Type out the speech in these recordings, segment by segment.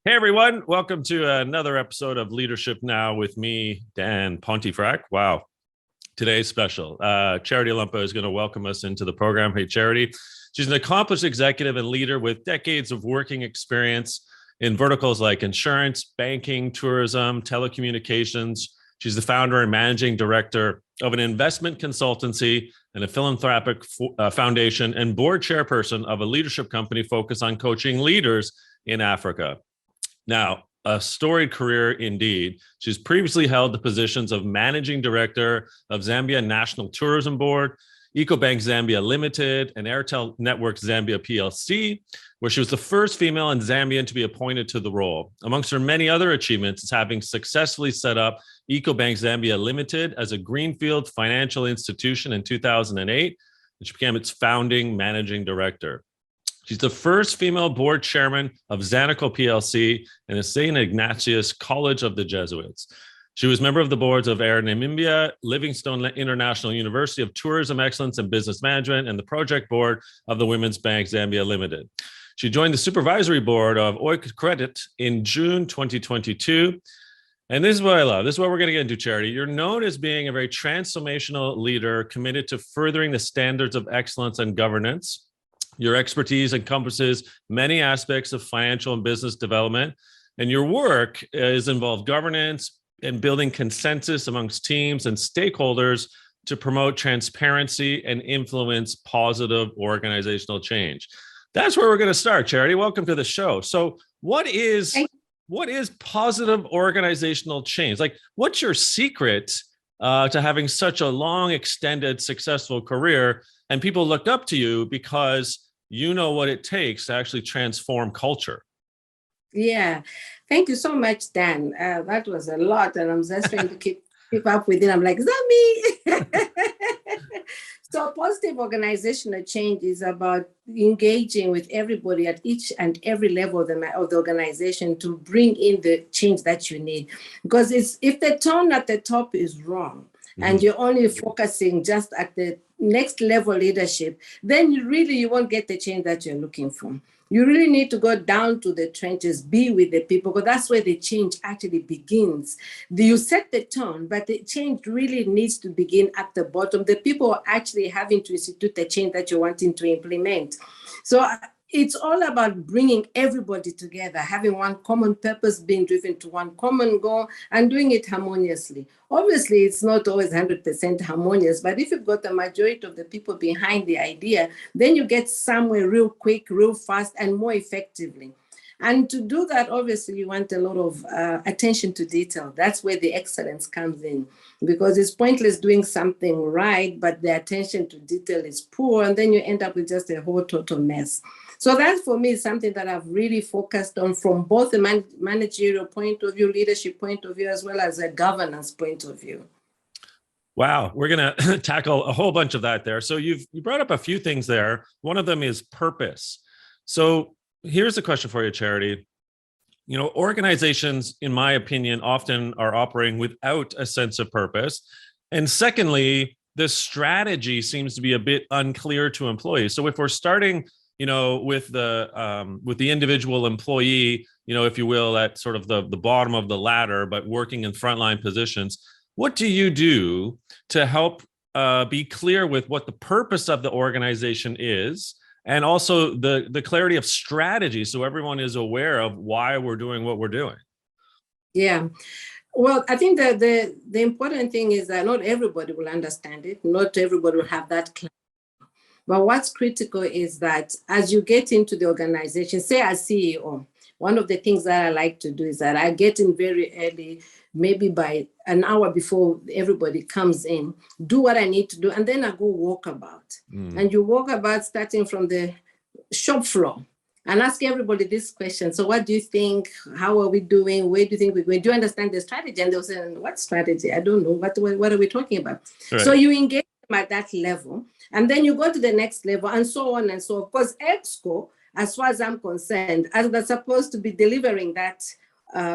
Hey everyone, welcome to another episode of Leadership Now with me, Dan Pontefract. Wow, today's special. Charity Lumpa is going to welcome us into the program. Hey Charity, she's an accomplished executive and leader with decades of working experience in verticals like insurance, banking, tourism, telecommunications. She's the founder and managing director of an investment consultancy and a philanthropic foundation and board chairperson of a leadership company focused on coaching leaders in Africa. Now, a storied career indeed. She's previously held the positions of managing director of Zambia National Tourism Board, Ecobank Zambia Limited, and Airtel Network Zambia PLC, where she was the first female and Zambian to be appointed to the role. Amongst her many other achievements is having successfully set up Ecobank Zambia Limited as a greenfield financial institution in 2008, and she became its founding managing director. She's the first female board chairman of Zanaco PLC and the St. Ignatius College of the Jesuits. She was member of the boards of Air Namibia, Livingstone International University of Tourism Excellence and Business Management, and the project board of the Women's Bank Zambia Limited. She joined the supervisory board of Oik Credit in June 2022. And this is what I love. This is what we're going to get into, Charity. You're known as being a very transformational leader committed to furthering the standards of excellence and governance. Your expertise encompasses many aspects of financial and business development, and your work is involved governance and building consensus amongst teams and stakeholders to promote transparency and influence positive organizational change. That's where we're going to start, Charity. Welcome to the show. So what is positive organizational change? Like, what's your secret to having such a long, extended, successful career? And people look up to you because you know what it takes to actually transform culture. Yeah, thank you so much, Dan. That was a lot, and I'm just trying to keep up with it. I'm like, is that me? So positive organizational change is about engaging with everybody at each and every level of the organization to bring in the change that you need. Because if the tone at the top is wrong, and you're only focusing just at the next level leadership, then you won't get the change that you're looking for. You really need to go down to the trenches, be with the people, because that's where the change actually begins. You set the tone, but the change really needs to begin at the bottom. The people are actually having to institute the change that you're wanting to implement. So it's all about bringing everybody together, having one common purpose, being driven to one common goal, and doing it harmoniously. Obviously, it's not always 100% harmonious, but if you've got the majority of the people behind the idea, then you get somewhere real quick, real fast, and more effectively. And to do that, obviously, you want a lot of attention to detail. That's where the excellence comes in, because it's pointless doing something right, but the attention to detail is poor, and then you end up with just a whole total mess. So that, for me, is something that I've really focused on from both a managerial point of view, leadership point of view, as well as a governance point of view. Wow, we're going to tackle a whole bunch of that there. So you brought up a few things there. One of them is purpose. So here's the question for you, Charity. You know, organizations, in my opinion, often are operating without a sense of purpose. And secondly, the strategy seems to be a bit unclear to employees. So if we're starting, with the individual employee, if you will, at sort of the bottom of the ladder, but working in frontline positions, what do you do to help be clear with what the purpose of the organization is, and also the clarity of strategy, so everyone is aware of why we're doing what we're doing? Yeah. Well, I think that the important thing is that not everybody will understand it. Not everybody will have that clarity. But what's critical is that as you get into the organization, say as CEO, one of the things that I like to do is that I get in very early, maybe by an hour before everybody comes in, do what I need to do, and then I go walk about. And you walk about starting from the shop floor and ask everybody this question. So what do you think? How are we doing? Where do you think we're going? Do you understand the strategy? And they'll say, what strategy? I don't know. What are we talking about? Right. So you engage them at that level, and then you go to the next level, and so on and so on. Because EXCO, as far as I'm concerned, as they're supposed to be delivering that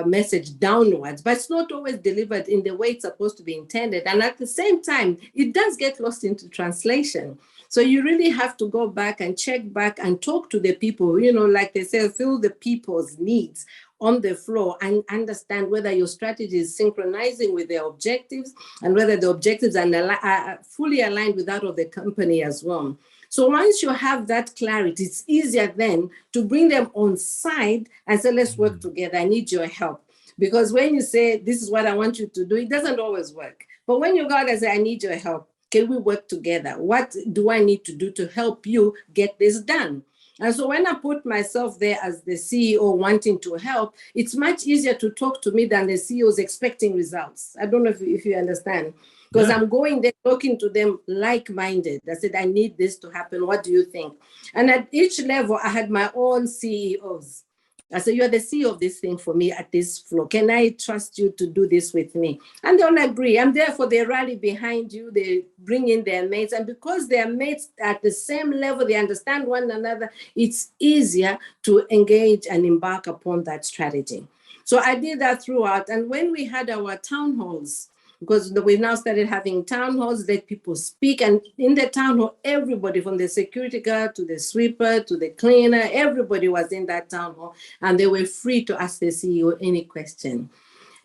message downwards, but it's not always delivered in the way it's supposed to be intended. And at the same time, it does get lost into translation. So you really have to go back and check back and talk to the people, like they say, feel the people's needs on the floor and understand whether your strategy is synchronizing with their objectives and whether the objectives are fully aligned with that of the company as well. So once you have that clarity, it's easier then to bring them on side and say, let's work together. I need your help. Because when you say, this is what I want you to do, it doesn't always work. But when you go out and say, I need your help, can we work together? What do I need to do to help you get this done? And so when I put myself there as the CEO wanting to help, it's much easier to talk to me than the CEOs expecting results. I don't know if you understand. Because I'm going there talking to them like-minded. I said, I need this to happen. What do you think? And at each level, I had my own CEOs. I said, you're the CEO of this thing for me at this floor. Can I trust you to do this with me? And they'll agree. And therefore, they rally behind you. They bring in their mates. And because their mates at the same level, they understand one another, it's easier to engage and embark upon that strategy. So I did that throughout. And when we had our town halls, because we now started having town halls, let people speak. And in the town hall, everybody from the security guard to the sweeper to the cleaner, everybody was in that town hall. And they were free to ask the CEO any question.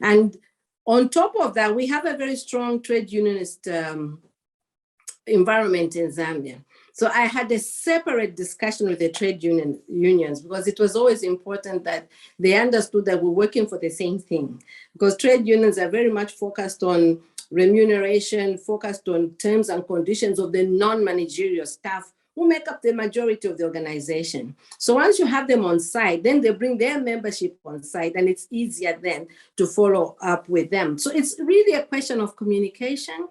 And on top of that, we have a very strong trade unionist environment in Zambia. So I had a separate discussion with the trade unions because it was always important that they understood that we're working for the same thing. Because trade unions are very much focused on remuneration, focused on terms and conditions of the non-managerial staff who make up the majority of the organization. So once you have them on site, then they bring their membership on site and it's easier then to follow up with them. So it's really a question of communication,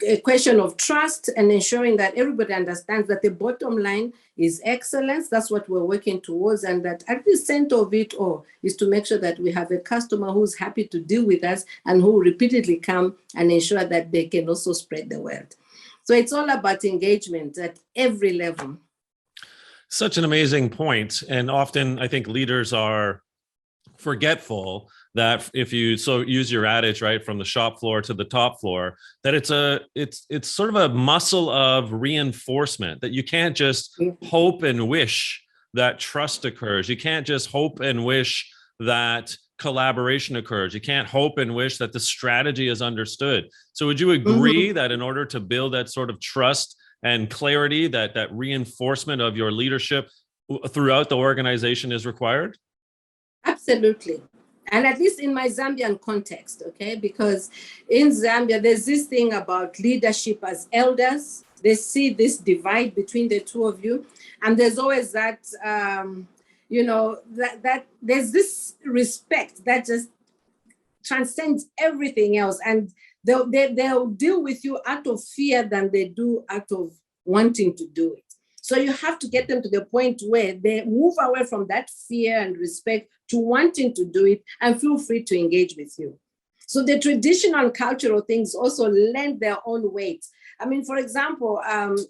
a question of trust and ensuring that everybody understands that the bottom line is excellence. That's what we're working towards. And that at the center of it all is to make sure that we have a customer who's happy to deal with us and who repeatedly come and ensure that they can also spread the word. So it's all about engagement at every level. Such an amazing point. And often I think leaders are forgetful that if you use your adage, right, from the shop floor to the top floor, that it's sort of a muscle of reinforcement, that you can't just hope and wish that trust occurs. You can't just hope and wish that collaboration occurs. You can't hope and wish that the strategy is understood. So would you agree that in order to build that sort of trust and clarity, that reinforcement of your leadership throughout the organization is required? Absolutely. And at least in my Zambian context, okay, because in Zambia, there's this thing about leadership as elders. They see this divide between the two of you. And there's always that, that there's this respect that just transcends everything else. And they'll deal with you out of fear than they do out of wanting to do it. So you have to get them to the point where they move away from that fear and respect to wanting to do it and feel free to engage with you. So the traditional and cultural things also lend their own weight. I mean, for example,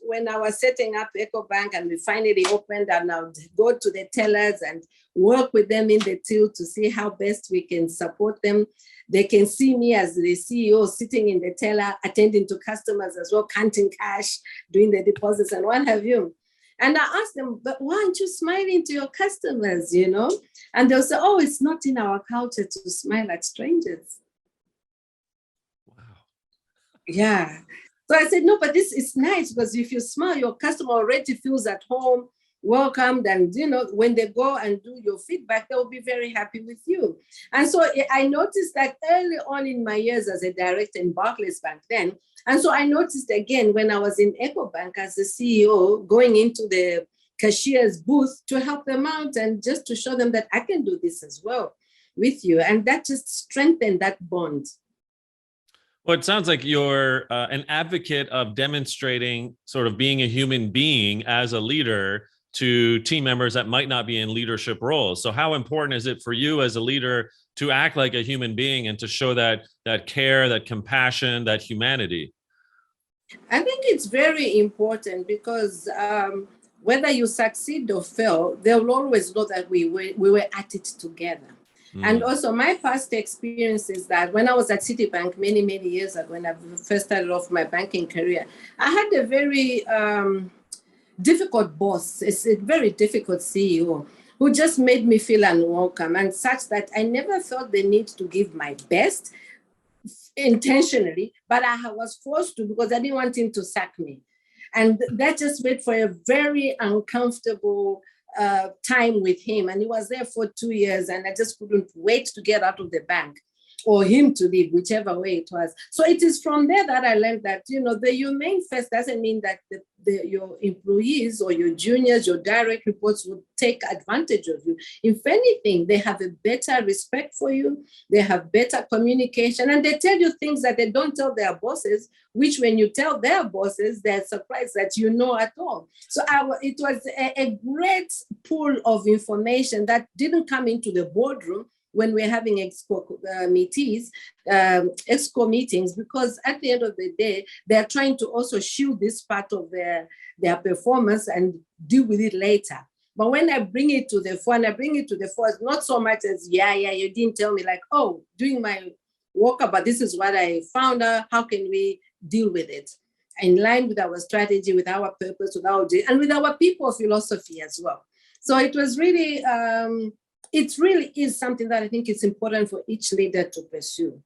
when I was setting up Ecobank and we finally opened, and I would go to the tellers and work with them in the till to see how best we can support them. They can see me as the CEO sitting in the teller, attending to customers as well, counting cash, doing the deposits and what have you. And I asked them, but why aren't you smiling to your customers, And they'll say, oh, it's not in our culture to smile at strangers. Wow. Yeah. So I said, no, but this is nice because if you smile, your customer already feels at home, welcomed, and when they go and do your feedback, they'll be very happy with you. And so I noticed that early on in my years as a director in Barclays Bank then, and so I noticed again when I was in Ecobank as the CEO, going into the cashier's booth to help them out and just to show them that I can do this as well with you. And that just strengthened that bond. Well, it sounds like you're an advocate of demonstrating sort of being a human being as a leader to team members that might not be in leadership roles. So how important is it for you as a leader to act like a human being and to show that care, that compassion, that humanity? I think it's very important because whether you succeed or fail, they will always know that we were at it together. And also my past experience is that when I was at Citibank many, many years ago, when I first started off my banking career, I had a very difficult boss. It's a very difficult CEO who just made me feel unwelcome, and such that I never felt the need to give my best intentionally, but I was forced to because I didn't want him to sack me. And that just made for a very uncomfortable time with him. And he was there for 2 years, and I just couldn't wait to get out of the bank or him to leave, whichever way it was. So it is from there that I learned that, the humane first doesn't mean that your employees or your juniors, your direct reports would take advantage of you. If anything, they have a better respect for you, they have better communication, and they tell you things that they don't tell their bosses, which when you tell their bosses, they're surprised that you know at all. So it was a great pool of information that didn't come into the boardroom when we're having exco meetings, because at the end of the day, they're trying to also shield this part of their performance and deal with it later. But when I bring it to the fore, it's not so much as, you didn't tell me, like, oh, doing my workup, but this is what I found out, how can we deal with it? In line with our strategy, with our purpose, and with our people philosophy as well. So it was really, it really is something that I think is important for each leader to pursue.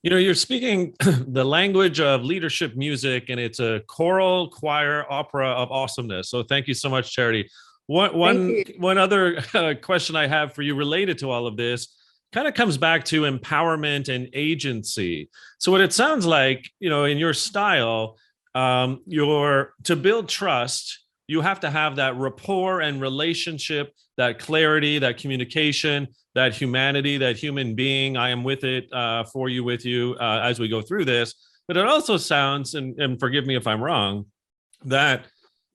You're speaking the language of leadership music, and it's a choral, choir, opera of awesomeness. So thank you so much, Charity. One other question I have for you related to all of this kind of comes back to empowerment and agency. So what it sounds like, in your style, to build trust, you have to have that rapport and relationship, that clarity, that communication, that humanity, that human being. I am with it, for you, with you, as we go through this. But it also sounds, and forgive me if I'm wrong, that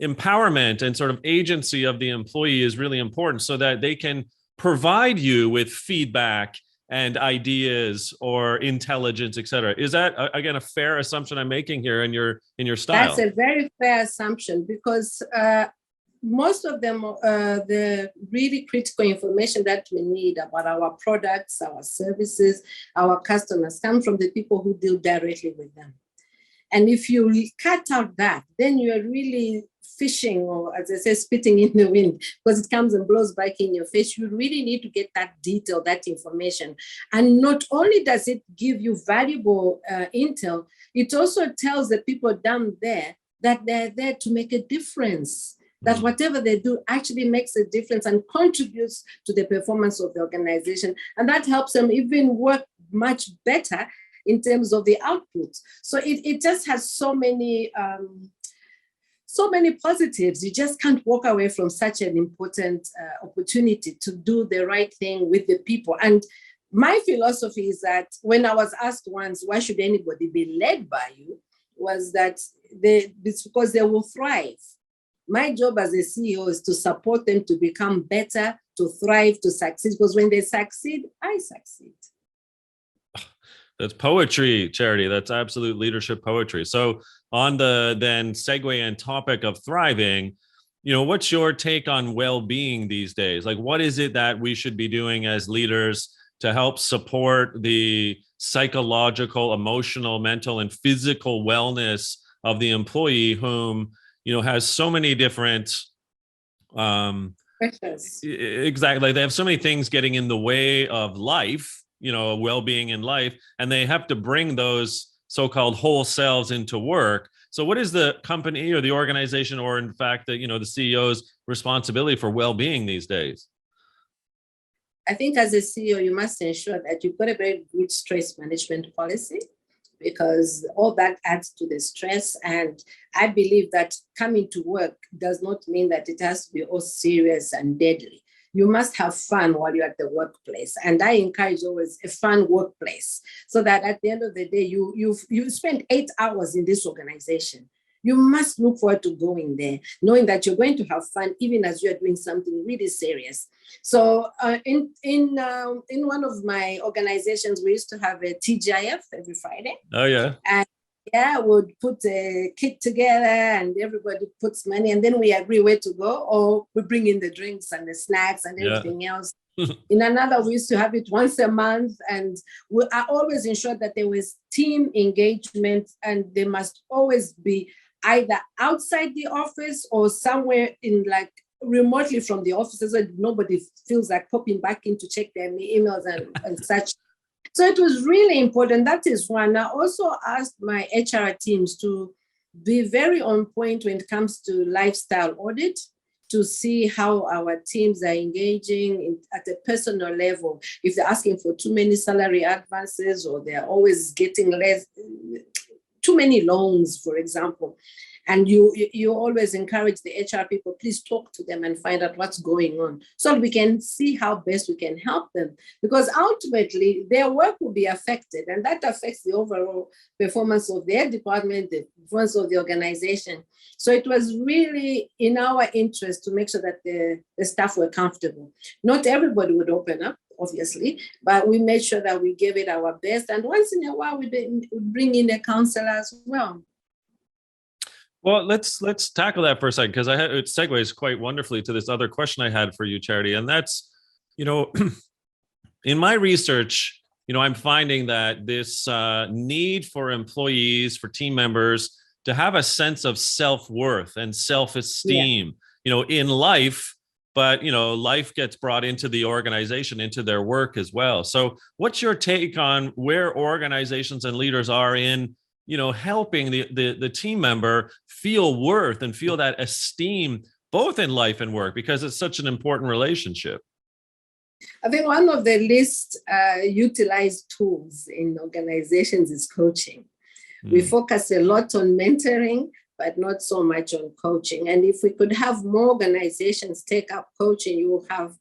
empowerment and sort of agency of the employee is really important so that they can provide you with feedback and ideas or intelligence, et cetera. Is that, again, a fair assumption I'm making here in your style? That's a very fair assumption, because most of them, the really critical information that we need about our products, our services, our customers come from the people who deal directly with them. And if you cut out that, then you're really fishing, or as I say, spitting in the wind, because it comes and blows back in your face. You really need to get that detail, that information. And not only does it give you valuable intel, it also tells the people down there that they're there to make a difference, that whatever they do actually makes a difference and contributes to the performance of the organization. And that helps them even work much better in terms of the output. So it just has so many positives. You just can't walk away from such an important opportunity to do the right thing with the people. And my philosophy is that when I was asked once, why should anybody be led by you, was that it's because they will thrive. My job as a CEO is to support them to become better, to thrive, to succeed, because when they succeed, I succeed. That's poetry, Charity. That's absolute leadership poetry. So on the then segue and topic of thriving, what's your take on well-being these days? Like, what is it that we should be doing as leaders to help support the psychological, emotional, mental, and physical wellness of the employee whom, has so many different exactly. They have so many things getting in the way of life, well-being in life, and they have to bring those so-called whole selves into work. So what is the company or the organization, or in fact, the CEO's responsibility for well-being these days? I think as a CEO, you must ensure that you've got a very good stress management policy, because all that adds to the stress. And I believe that coming to work does not mean that it has to be all serious and deadly. You must have fun while you're at the workplace. And I encourage always a fun workplace, so that at the end of the day, you spend 8 hours in this organization. You must look forward to going there, knowing that you're going to have fun, even as you're doing something really serious. So in one of my organizations, we used to have a TGIF every Friday. Oh, yeah. And Yeah, we'll put a kit together and everybody puts money and then we agree where to go, or we bring in the drinks and the snacks and everything else. In another, we used to have it once a month, and I always ensured that there was team engagement, and they must always be either outside the office or somewhere in like remotely from the offices, so nobody feels like popping back in to check their emails and such. So it was really important. That is one. I also asked my HR teams to be very on point when it comes to lifestyle audit, to see how our teams are engaging at a personal level. If they're asking for too many salary advances, or they're always getting too many loans, for example. And you always encourage the HR people, please talk to them and find out what's going on so we can see how best we can help them. Because ultimately, their work will be affected, and that affects the overall performance of their department, the performance of the organization. So it was really in our interest to make sure that the staff were comfortable. Not everybody would open up, obviously, but we made sure that we gave it our best. And once in a while, we bring in a counselor as well. Well, let's tackle that for a second, because it segues quite wonderfully to this other question I had for you, Charity, and that's, in my research, I'm finding that this need for employees, for team members, to have a sense of self-worth and self-esteem, in life, but life gets brought into the organization, into their work as well. So, what's your take on where organizations and leaders are in helping the team member feel worth and feel that esteem, both in life and work, because it's such an important relationship? I think one of the least utilized tools in organizations is coaching. We focus a lot on mentoring, but not so much on coaching. And if we could have more organizations take up coaching, you will have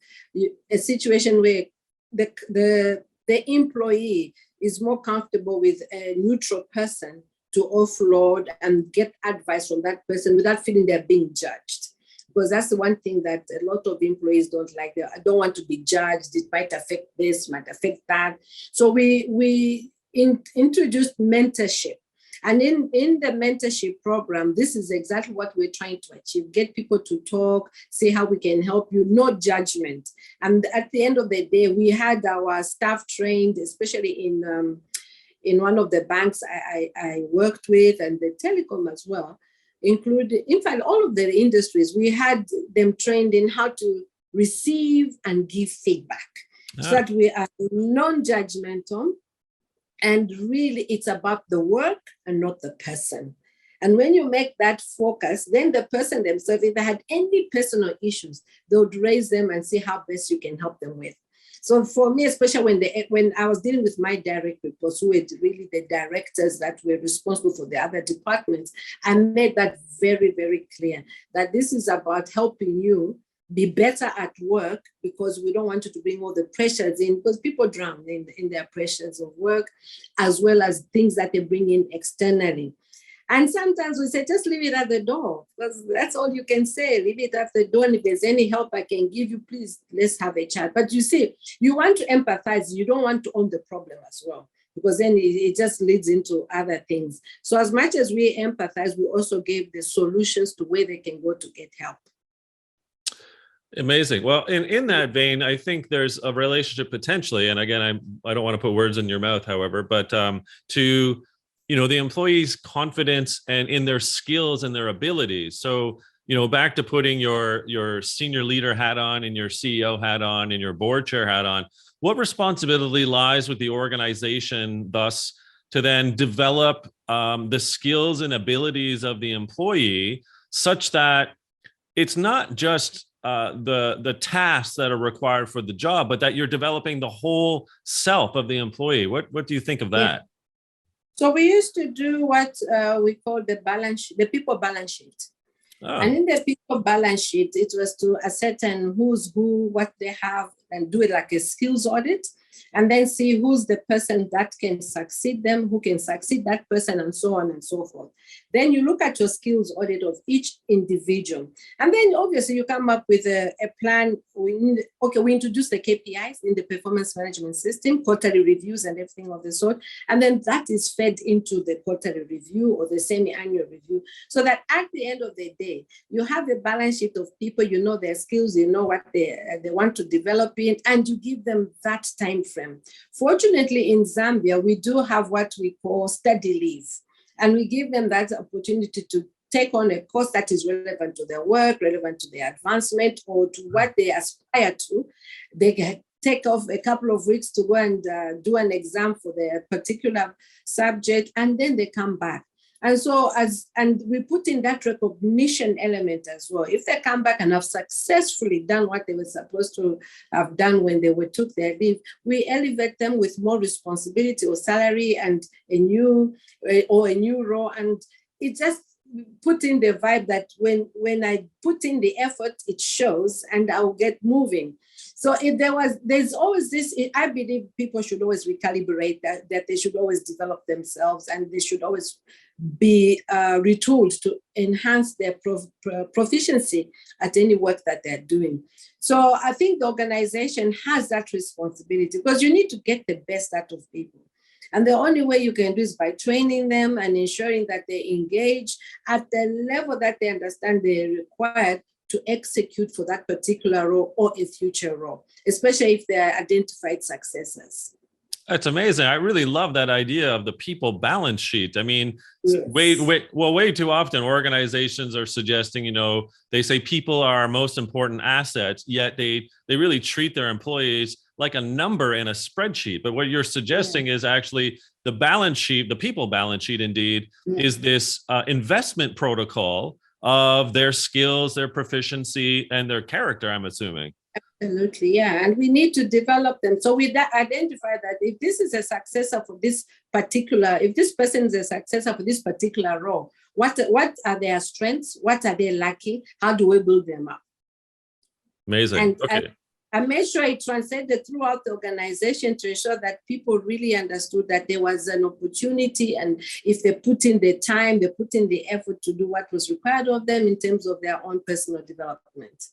a situation where the employee is more comfortable with a neutral person to offload and get advice from that person without feeling they're being judged. Because that's the one thing that a lot of employees don't like. I don't want to be judged. It might affect this, might affect that. So we introduced mentorship. And in the mentorship program, this is exactly what we're trying to achieve. Get people to talk, see how we can help you, no judgment. And at the end of the day, we had our staff trained, especially in one of the banks I worked with, and the telecom as well, including, in fact, all of the industries. We had them trained in how to receive and give feedback so that we are non-judgmental. And really, it's about the work and not the person. And when you make that focus, then the person themselves, if they had any personal issues, they would raise them and see how best you can help them with. So for me, especially when I was dealing with my direct reports, who were really the directors that were responsible for the other departments, I made that very, very clear that this is about helping you be better at work, because we don't want you to bring all the pressures in, because people drown in their pressures of work, as well as things that they bring in externally. And sometimes we say, just leave it at the door, because that's all you can say. Leave it at the door. And if there's any help I can give you, please, let's have a chat. But you see, you want to empathize. You don't want to own the problem as well, because then it just leads into other things. So as much as we empathize, we also gave the solutions to where they can go to get help. Amazing. Well, in that vein, I think there's a relationship potentially, and again, I don't want to put words in your mouth, however, but to the employees' confidence and in their skills and their abilities. So back to putting your senior leader hat on and your CEO hat on and your board chair hat on, what responsibility lies with the organization thus to then develop the skills and abilities of the employee such that it's not just the tasks that are required for the job, but that you're developing the whole self of the employee. What do you think of that? Yeah. So we used to do what we call the people balance sheet. Oh. And in the people balance sheet, it was to ascertain who's who, what they have, and do it like a skills audit. and then see who's the person that can succeed them, who can succeed that person, and so on and so forth. Then you look at your skills audit of each individual. And then obviously you come up with a plan. We introduce the KPIs in the performance management system, quarterly reviews and everything of the sort. And then that is fed into the quarterly review or the semi-annual review, so that at the end of the day, you have a balance sheet of people, you know their skills, you know what they want to develop in, and you give them that time frame. Fortunately, in Zambia, we do have what we call study leave, and we give them that opportunity to take on a course that is relevant to their work, relevant to their advancement, or to what they aspire to. They can take off a couple of weeks to go and do an exam for their particular subject, and then they come back. And so we put in that recognition element as well. If they come back and have successfully done what they were supposed to have done when they took their leave, we elevate them with more responsibility or salary and a new role. And it just put in the vibe that when I put in the effort, it shows, and I'll get moving. So there's always this, I believe people should always recalibrate that they should always develop themselves, and they should always be retooled to enhance their proficiency at any work that they're doing. So I think the organization has that responsibility, because you need to get the best out of people. And the only way you can do is by training them and ensuring that they engage at the level that they understand they're required to execute for that particular role or a future role, especially if they're identified successors. That's amazing. I really love that idea of the people balance sheet. I mean, Yes. way too often organizations are suggesting, they say people are our most important assets, yet they really treat their employees like a number in a spreadsheet. But what you're suggesting is actually the balance sheet, the people balance sheet indeed, is this investment protocol of their skills, their proficiency, and their character, I'm assuming. Absolutely, yeah. And we need to develop them. So we identify that if this is a successor for this particular, if this person is a successor for this particular role, what are their strengths? What are they lacking? How do we build them up? Amazing. And okay. I made sure it transcended throughout the organization to ensure that people really understood that there was an opportunity, and if they put in the time, they put in the effort to do what was required of them in terms of their own personal development.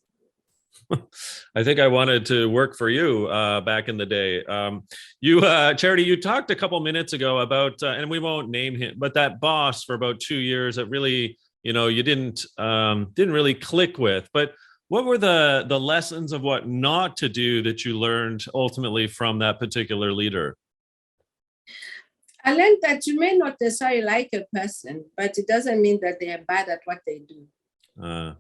I think I wanted to work for you back in the day. Charity, you talked a couple minutes ago about, and we won't name him, but that boss for about 2 years that really, you didn't really click with. But what were the lessons of what not to do that you learned ultimately from that particular leader? I learned that you may not necessarily like a person, but it doesn't mean that they are bad at what they do.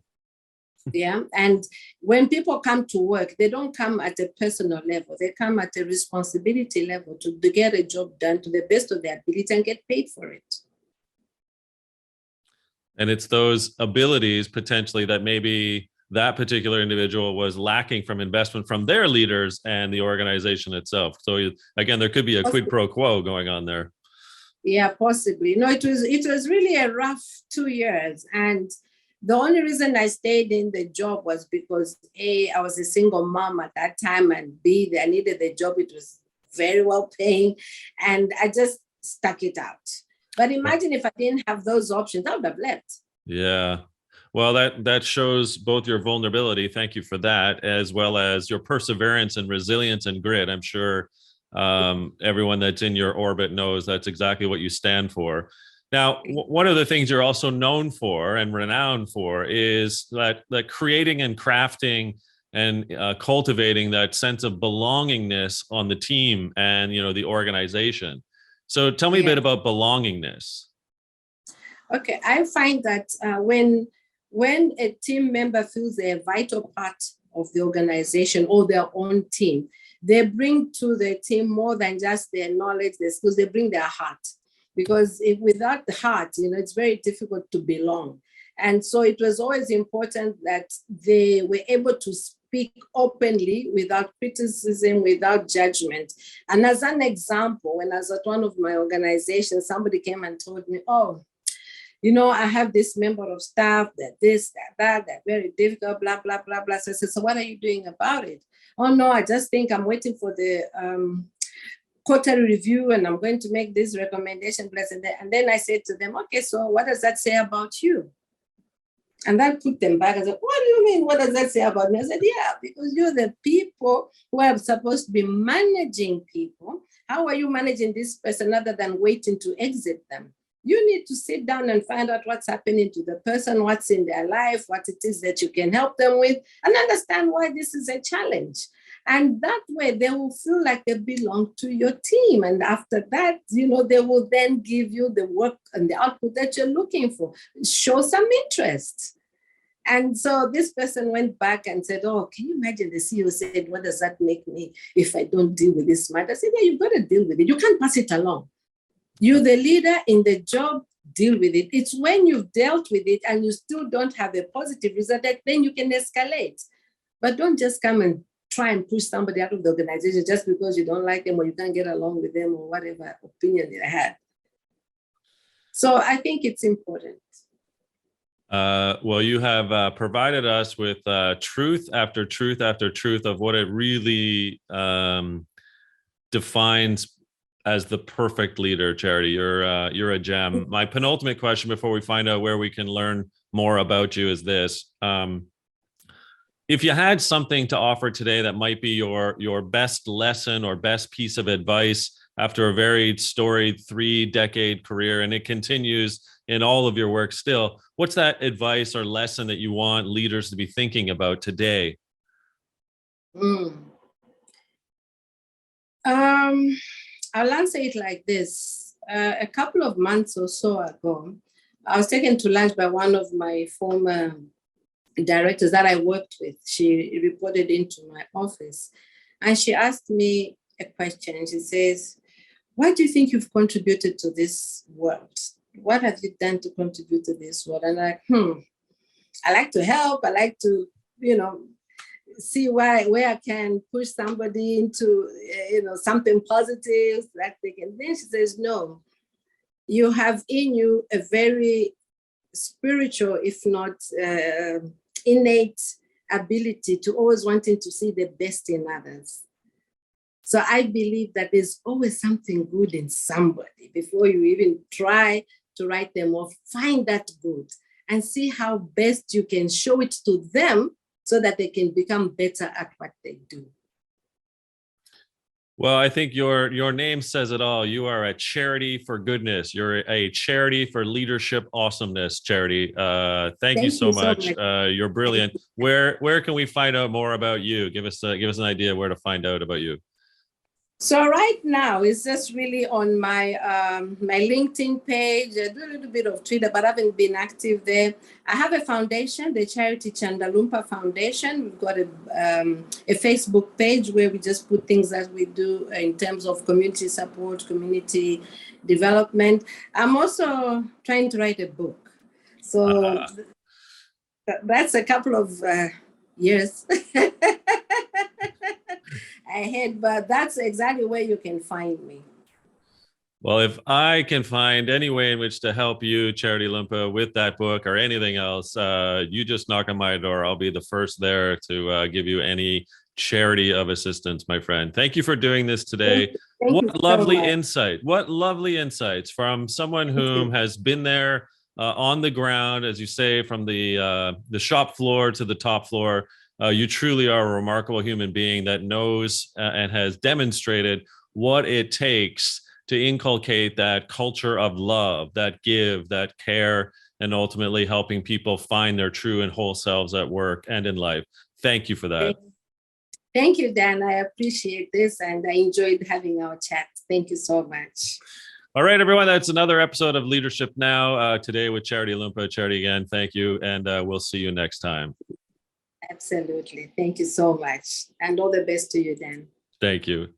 Yeah. And when people come to work, they don't come at a personal level. They come at a responsibility level to get a job done to the best of their ability and get paid for it. And it's those abilities potentially that maybe that particular individual was lacking from investment from their leaders and the organization itself. So again, there could be a quid pro quo going on there. Yeah, possibly. No, it was really a rough 2 years. And the only reason I stayed in the job was because A, I was a single mom at that time, and B, I needed the job. It was very well paying, and I just stuck it out. But imagine if I didn't have those options, I would have left. Yeah. Well, that shows both your vulnerability. Thank you for that, as well as your perseverance and resilience and grit. I'm sure everyone that's in your orbit knows that's exactly what you stand for. Now, one of the things you're also known for and renowned for is that creating and crafting and cultivating that sense of belongingness on the team and the organization. So tell me a bit about belongingness. Okay, I find that when a team member feels they're a vital part of the organization or their own team, they bring to the team more than just their knowledge, their skills, they bring their heart. Because without the heart, it's very difficult to belong. And so it was always important that they were able to speak openly without criticism, without judgment. And as an example, when I was at one of my organizations, somebody came and told me, I have this member of staff, that this, that, they're very difficult, blah, blah, blah, blah. So I said, so what are you doing about it? oh no, I just think I'm waiting for the quarterly review and I'm going to make this recommendation. And then I said to them, okay, so what does that say about you? And that put them back. I said, what do you mean? What does that say about me? I said, yeah, because you're the people who are supposed to be managing people. How are you managing this person other than waiting to exit them? You need to sit down and find out what's happening to the person, what's in their life, what it is that you can help them with, and understand why this is a challenge. And that way they will feel like they belong to your team. And after that, they will then give you the work and the output that you're looking for. Show some interest. And so this person went back and said, oh, can you imagine the CEO said, what does that make me if I don't deal with this matter? I said, yeah, you've got to deal with it. You can't pass it along. You're the leader in the job, deal with it. It's when you've dealt with it and you still don't have a positive result that then you can escalate. But don't just come and try and push somebody out of the organization just because you don't like them or you can't get along with them or whatever opinion they have. So I think it's important. Well, you have provided us with truth after truth after truth of what it really defines as the perfect leader, Charity. You're a gem. My penultimate question before we find out where we can learn more about you is this. If you had something to offer today that might be your best lesson or best piece of advice after a very storied 3-decade career, and it continues in all of your work still, what's that advice or lesson that you want leaders to be thinking about today? I'll answer it like this. A couple of months or so ago, I was taken to lunch by one of my former directors that I worked with. She reported into my office and she asked me a question. She says, what do you think you've contributed to this world? What have you done to contribute to this world? And I like to help. I like to, see where I can push somebody into, something positive that they can. Then she says, no, you have in you a very spiritual, if not innate ability to always wanting to see the best in others. So I believe that there's always something good in somebody before you even try to write them off. Find that good and see how best you can show it to them so that they can become better at what they do. Well, I think your name says it all. You are a charity for goodness. You're a charity for leadership awesomeness, Charity. Thank you so much. You're brilliant. Where can we find out more about you? Give us an idea where to find out about you. So right now, it's just really on my my LinkedIn page. I do a little bit of Twitter, but I haven't been active there. I have a foundation, the charity Lumpa Foundation. We've got a Facebook page where we just put things that we do in terms of community support, community development. I'm also trying to write a book. So that's a couple of years ahead, but that's exactly where you can find me. Well, if I can find any way in which to help you, Charity Lumpa, with that book or anything else, you just knock on my door. I'll be the first there to give you any charity of assistance, my friend. Thank you for doing this today. What lovely insight. What lovely insights from someone whom has been there on the ground, as you say, from the shop floor to the top floor. You truly are a remarkable human being that knows and has demonstrated what it takes to inculcate that culture of love, that give, that care, and ultimately helping people find their true and whole selves at work and in life. Thank you for that. Thank you, Dan. I appreciate this and I enjoyed having our chat. Thank you so much. All right, everyone, that's another episode of Leadership Now today with Charity Lumpa. Charity, again, thank you, and we'll see you next time. Absolutely. Thank you so much. And all the best to you, Dan. Thank you.